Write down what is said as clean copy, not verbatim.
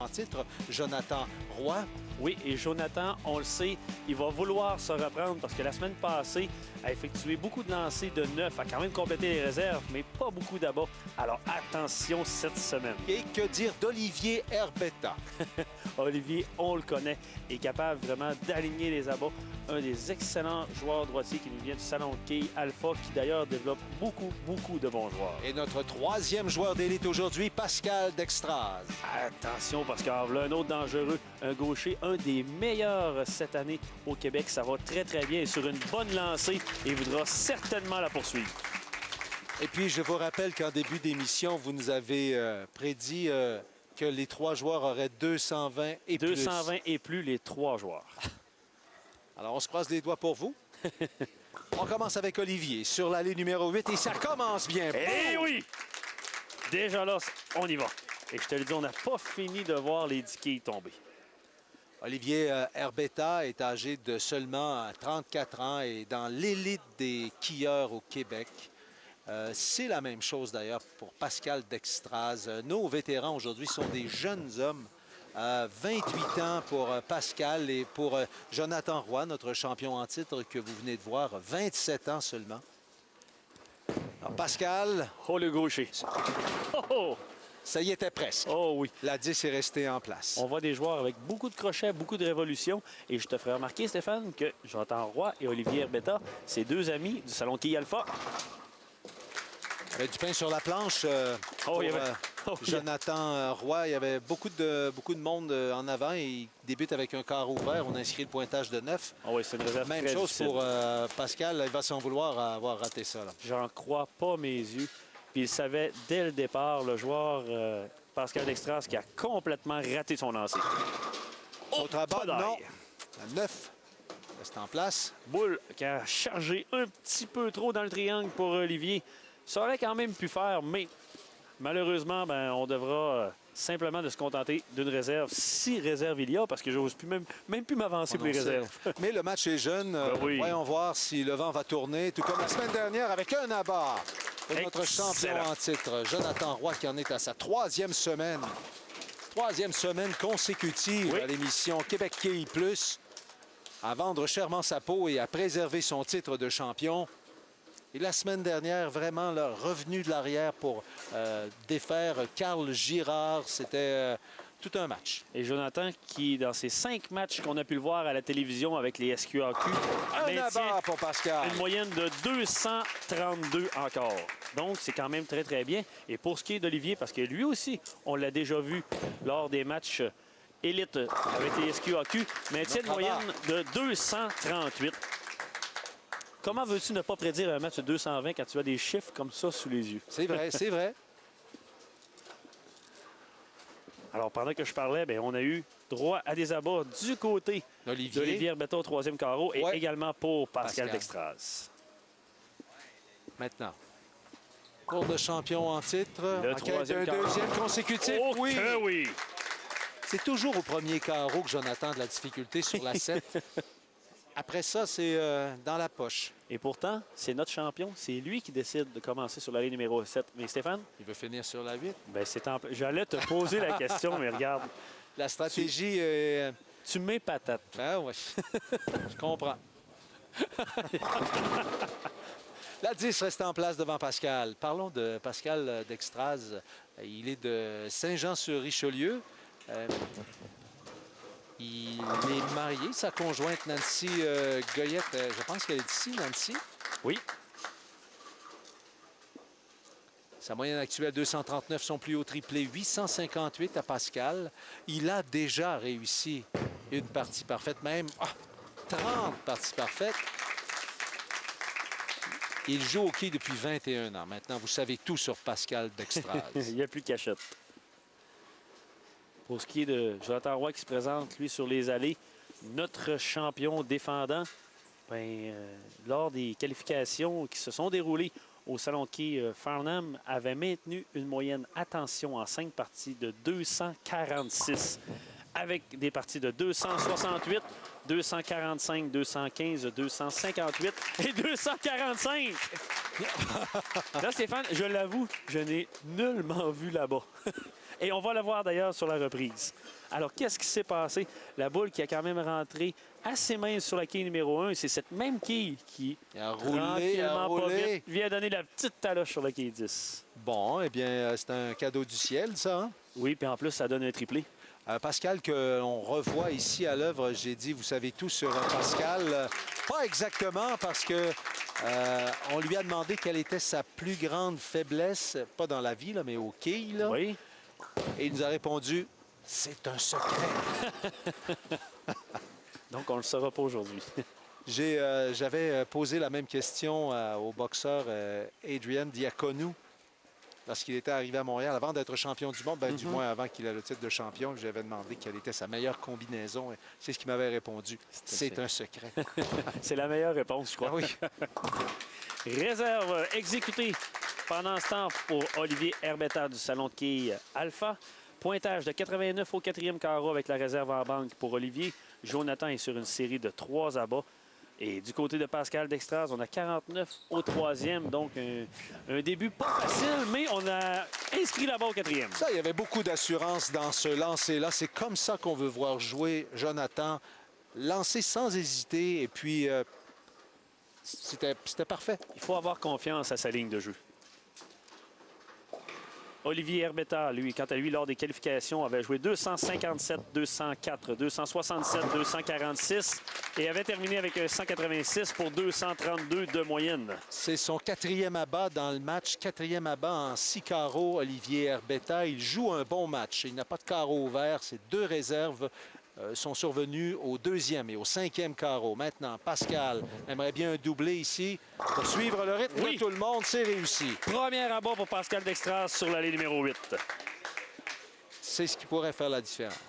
en titre, Jonathan Roy. Oui, et Jonathan, on le sait, il va vouloir se reprendre parce que la semaine passée, a effectué beaucoup de lancers de 9, a quand même complété les réserves, mais pas beaucoup d'abats. Alors attention cette semaine. Et que dire d'Olivier Herbetta? Olivier, on le connaît, est capable vraiment d'aligner les abats. Un des excellents joueurs droitiers qui nous vient du Salon de quilles Alpha, qui d'ailleurs développe beaucoup de bons joueurs. Et notre troisième joueur d'élite aujourd'hui, Pascal Dextraz. Attention, parce qu'il y a un autre dangereux, un gaucher, un des meilleurs cette année au Québec. Ça va très bien et sur une bonne lancée et il voudra certainement la poursuivre. Et puis, je vous rappelle qu'en début d'émission, vous nous avez prédit que les trois joueurs auraient 220 et plus. 220 et plus, les trois joueurs. Alors, on se croise les doigts pour vous. On commence avec Olivier sur l'allée numéro 8 et ça commence bien. Eh oui! Déjà là, on y va. Et je te le dis, on n'a pas fini de voir les 10 quilles tomber. Olivier Herbetta est âgé de seulement 34 ans et dans l'élite des quilleurs au Québec. C'est la même chose d'ailleurs pour Pascal Dextraz. Nos vétérans aujourd'hui sont des jeunes hommes. 28 ans pour Pascal et pour Jonathan Roy, notre champion en titre que vous venez de voir, 27 ans seulement. Alors Pascal... Oh, le gaucher. Oh! Ça y était presque. Oh oui. La 10 est restée en place. On voit des joueurs avec beaucoup de crochets, beaucoup de révolutions. Et je te ferai remarquer, Stéphane, que Jonathan Roy et Olivier Herbetta, c'est deux amis du Salon de quilles Alpha. Il y avait du pain sur la planche pour Jonathan Roy. Il y avait beaucoup de monde en avant. Il débute avec un quart ouvert. On a inscrit le pointage de 9. Oh oui, c'est une réserve Même très chose difficile. pour Pascal. Il va s'en vouloir avoir raté ça. J'en crois pas mes yeux. Puis il savait dès le départ, le joueur Pascal Dextraz, qui a complètement raté son lancer. Autre abat, pas d'ail. non. La 9 reste en place. Boule qui a chargé un petit peu trop dans le triangle pour Olivier. Ça aurait quand même pu faire, mais malheureusement, on devra simplement de se contenter d'une réserve, si réserve il y a, parce que je n'ose plus même plus m'avancer pour les réserves. Mais le match est jeune. Oui. Voyons voir si le vent va tourner, tout comme la semaine dernière avec un abat. Et notre champion en titre, Jonathan Roy, qui en est à sa troisième semaine. Troisième semaine consécutive à l'émission Québec Quilles Plus, à vendre chèrement sa peau et à préserver son titre de champion. Et la semaine dernière, vraiment, le revenu de l'arrière pour défaire Carl Girard. C'était tout un match. Et Jonathan, qui, dans ces 5 matchs qu'on a pu le voir à la télévision avec les SQAQ, un abat pour Pascal. Une moyenne de 232 encore. Donc, c'est quand même très bien. Et pour ce qui est d'Olivier, parce que lui aussi, on l'a déjà vu lors des matchs élites avec les SQAQ, maintient une moyenne de 238. Comment veux-tu ne pas prédire un match de 220 quand tu as des chiffres comme ça sous les yeux? C'est vrai, c'est vrai. Alors, pendant que je parlais, on a eu droit à des abats du côté d'Olivier Herbetta au troisième carreau et également pour Pascal Dextraz. Maintenant, cours de champion en titre. Le en quête d'un deuxième consécutif. Oh, oui! C'est toujours au premier carreau que Jonathan a de la difficulté sur la 7. Après ça, c'est dans la poche. Et pourtant, c'est notre champion. C'est lui qui décide de commencer sur la ligne numéro 7. Mais Stéphane? Il veut finir sur la 8. J'allais te poser la question, mais regarde. La stratégie... Tu m'épatates. Ah oui, je comprends. La 10 reste en place devant Pascal. Parlons de Pascal Dextraz. Il est de Saint-Jean-sur-Richelieu. Il est marié. Sa conjointe, Nancy Goyette, je pense qu'elle est ici, Nancy. Oui. Sa moyenne actuelle, 239. Son plus haut triplé, 858 à Pascal. Il a déjà réussi une partie parfaite, même 30 parties parfaites. Il joue au quai depuis 21 ans. Maintenant, vous savez tout sur Pascal Dextraz. Il n'y a plus de cachette. Pour ce qui est de Jonathan Roy qui se présente, lui, sur les allées, notre champion défendant, lors des qualifications qui se sont déroulées au Salon de quilles Farnham, avait maintenu une moyenne, attention, en 5 parties de 246. avec des parties de 268, 245, 215, 258 et 245. Là, Stéphane, je l'avoue, je n'ai nullement vu là-bas. Et on va le voir d'ailleurs sur la reprise. Alors, qu'est-ce qui s'est passé? La boule qui a quand même rentré assez mince sur la quille numéro 1. C'est cette même quille qui, tranquillement, pas vite, vient donner la petite taloche sur la quille 10. Bon, eh bien, c'est un cadeau du ciel, ça. Hein? Oui, puis en plus, ça donne un triplé. Pascal, qu'on revoit ici à l'œuvre, j'ai dit, vous savez tout sur Pascal. Pas exactement, parce que on lui a demandé quelle était sa plus grande faiblesse, pas dans la vie, là, mais au quilles. Là. Oui. Et il nous a répondu, c'est un secret. Donc, on ne le saura pas aujourd'hui. J'avais posé la même question au boxeur Adrian Diaconou lorsqu'il était arrivé à Montréal avant d'être champion du monde, du moins avant qu'il ait le titre de champion. J'avais demandé quelle était sa meilleure combinaison. C'est ce qu'il m'avait répondu. C'est un secret. C'est la meilleure réponse, je crois. Ah oui. Réserve exécutée pendant ce temps pour Olivier Herbetta du Salon de quilles Alpha. Pointage de 89 au 4e carreau avec la réserve en banque pour Olivier. Jonathan est sur une série de 3 abats. Et du côté de Pascal Dextraz, on a 49 au 3e. Donc, un début pas facile, mais on a inscrit là-bas au 4e. Ça, il y avait beaucoup d'assurance dans ce lancer-là. C'est comme ça qu'on veut voir jouer Jonathan. Lancer sans hésiter. Et puis, c'était parfait. Il faut avoir confiance à sa ligne de jeu. Olivier Herbetta, lui, quant à lui, lors des qualifications, avait joué 257, 204, 267, 246 et avait terminé avec un 186 pour 232 de moyenne. C'est son 4e abat dans le match, 4e abat en 6 carreaux, Olivier Herbetta. Il joue un bon match. Il n'a pas de carreau ouvert. Ces 2 réserves sont survenus au 2e et au 5e carreau. Maintenant, Pascal aimerait bien un doublé ici pour suivre le rythme de tout le monde. C'est réussi. Premier abat pour Pascal Dextraz sur l'allée numéro 8. C'est ce qui pourrait faire la différence.